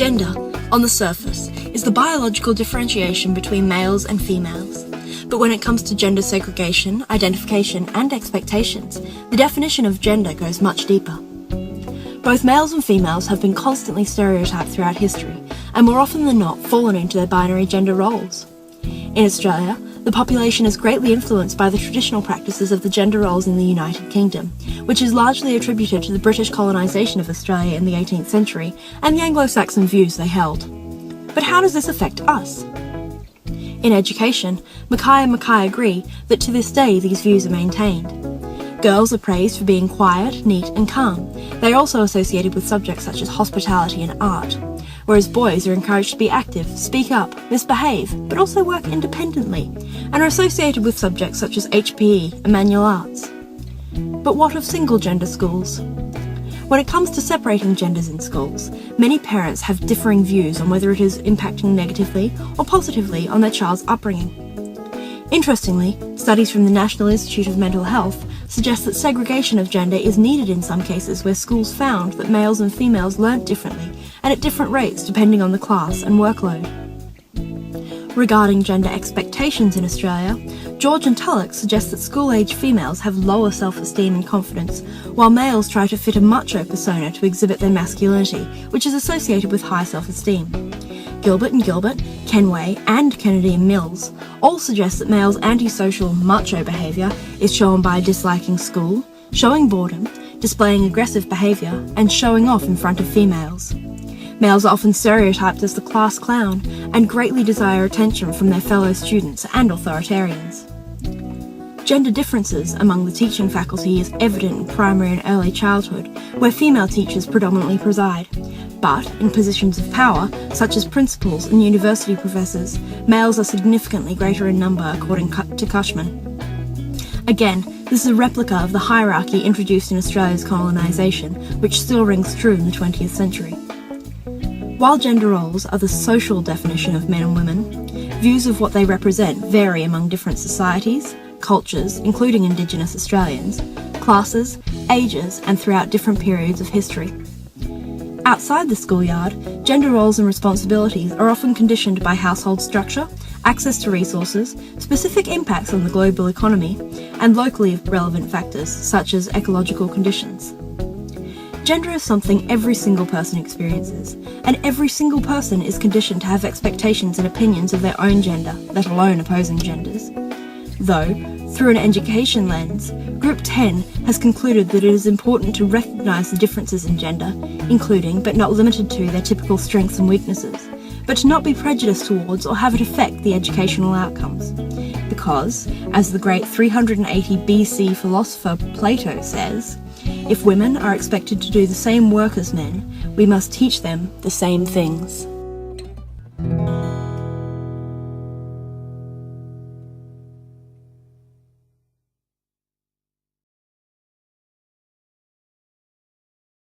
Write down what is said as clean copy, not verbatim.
Gender, on the surface, is the biological differentiation between males and females. But when it comes to gender segregation, identification, and expectations, the definition of gender goes much deeper. Both males and females have been constantly stereotyped throughout history, and more often than not fallen into their binary gender roles. In Australia, the population is greatly influenced by the traditional practices of the gender roles in the United Kingdom, which is largely attributed to the British colonisation of Australia in the 18th century and the Anglo-Saxon views they held. But how does this affect us? In education, Mackay and Mackay agree that to this day these views are maintained. Girls are praised for being quiet, neat and calm. They are also associated with subjects such as hospitality and art, whereas boys are encouraged to be active, speak up, misbehave, but also work independently, and are associated with subjects such as HPE and manual arts. But what of single-gender schools? When it comes to separating genders in schools, many parents have differing views on whether it is impacting negatively or positively on their child's upbringing. Interestingly, studies from the National Institute of Mental Health suggest that segregation of gender is needed in some cases where schools found that males and females learnt differently and at different rates depending on the class and workload. Regarding gender expectations in Australia, George and Tulloch suggest that school-age females have lower self-esteem and confidence, while males try to fit a macho persona to exhibit their masculinity, which is associated with high self-esteem. Gilbert and Gilbert, Kenway and Kennedy and Mills all suggest that males' antisocial macho behaviour is shown by disliking school, showing boredom, displaying aggressive behaviour, and showing off in front of females. Males are often stereotyped as the class clown and greatly desire attention from their fellow students and authoritarians. Gender differences among the teaching faculty is evident in primary and early childhood, where female teachers predominantly preside. But in positions of power, such as principals and university professors, males are significantly greater in number according to Cushman. Again, this is a replica of the hierarchy introduced in Australia's colonisation, which still rings true in the 20th century. While gender roles are the social definition of men and women, views of what they represent vary among different societies, cultures, including Indigenous Australians, classes, ages, and throughout different periods of history. Outside the schoolyard, gender roles and responsibilities are often conditioned by household structure, access to resources, specific impacts on the global economy, and locally relevant factors such as ecological conditions. Gender is something every single person experiences, and every single person is conditioned to have expectations and opinions of their own gender, let alone opposing genders. Though, through an education lens, Group 10 has concluded that it is important to recognise the differences in gender, including, but not limited to, their typical strengths and weaknesses, but to not be prejudiced towards or have it affect the educational outcomes. Because, as the great 380 BC philosopher Plato says, if women are expected to do the same work as men, we must teach them the same things.